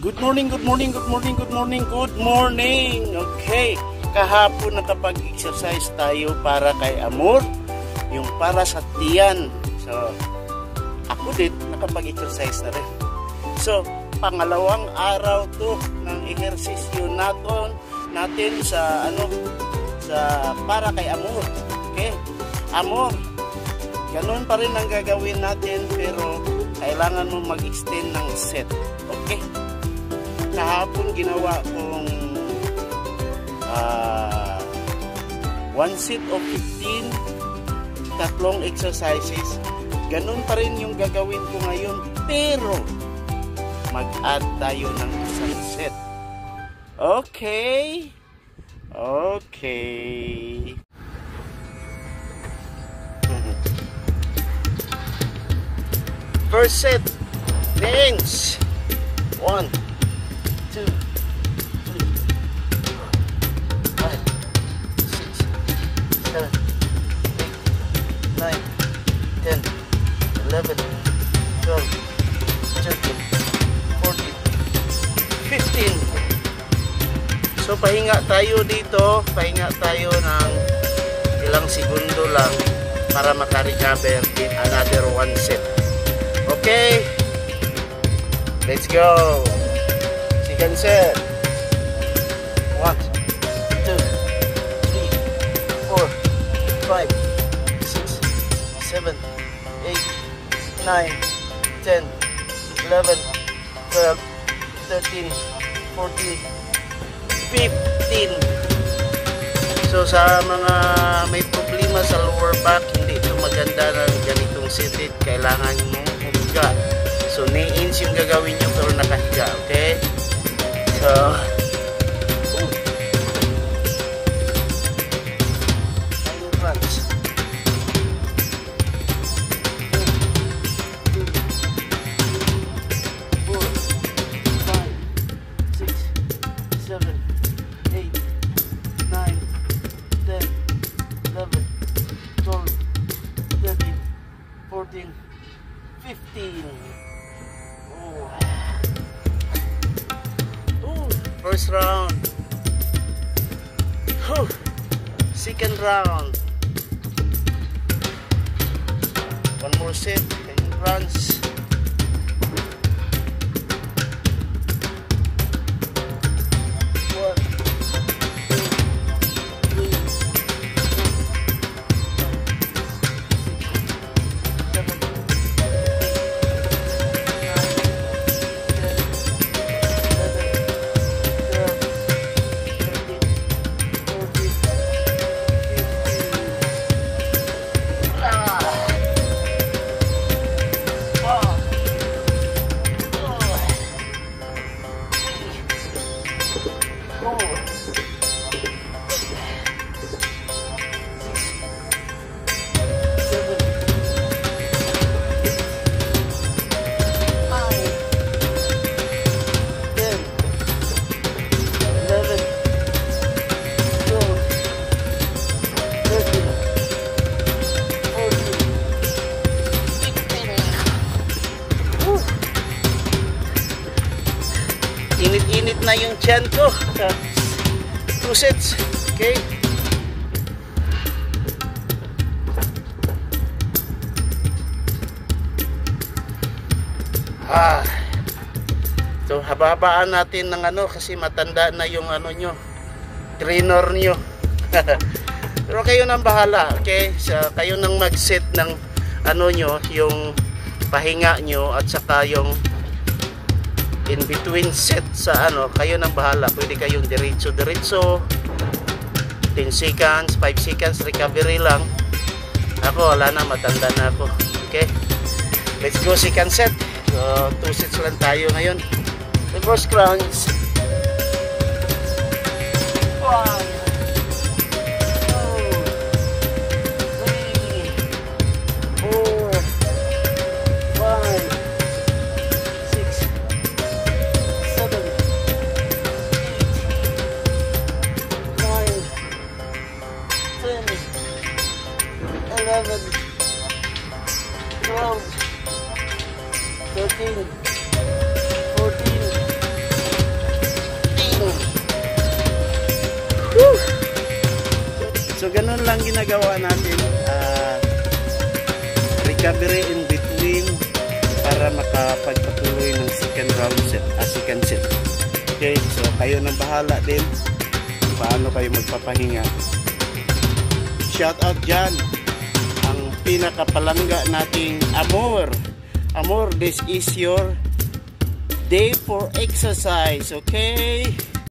Good morning, good morning, good morning, good morning, good morning. Okay, kahapon nakapag-exercise tayo para kay Amor, yung para sa tiyan. So, ako din nakapag-exercise na rin. So, pangalawang araw to ng ehersisyo natin sa para kay Amor. Okay? Amor, ganun pa rin ang gagawin natin pero kailangan mo mag-extend ng set. Okay? Kahapon ginawa kong 1 set of 15, tatlong exercises. Ganun pa rin yung gagawin ko ngayon pero mag-add tayo ng isang set. Okay? Okay. First set. Thanks. 1, 2, 3, 4, 5, 6, 7, 8, 9, 10, 11, 12, 13, 14, 15. So pahinga tayo dito, pahinga tayo ng ilang segundo lang para maka-recover din another 1 set. Okay, let's go. Second set. 1, 2, 3, 4, 5, 6, 7, 8, 9, 10, 11, 12, 13, 14, 15. So sa mga may problema sa lower back, hindi ito maganda ng ganitong seated. Kailangan mo humiga. So ni-ins yung gagawin nyo pero nakahiga. Okay? So runs. 4, 5, 6, 7, 8, 9, 10, 11, 12, 13, 14, 15. First round. Second round. 1 more set. 10 runs. Init-init na yung tiyan ko. 2 sets. Okay. So hababaan natin ng kasi matanda na yung nyo, trainer nyo. Pero kayo nang bahala. Okay? So, kayo nang mag-set ng nyo, yung pahinga nyo at saka yung in between set sa kayo nang bahala. Pwede kayong diretso 10 seconds, 5 seconds recovery lang. Ako wala na, matanda na ako. Okay, let's go second set. So 2 sets lang tayo ngayon. Reverse crunch. 1, 11, 12, 13, 14, lang ginagawa natin, recovery in between para makapagpatuloy ng second round set, second set. Okay, so kayo nang bahala din paano kayo magpapahinga. Shout out dyan ang pinakapalangga nating Amor. Amor, this is your day for exercise, okay?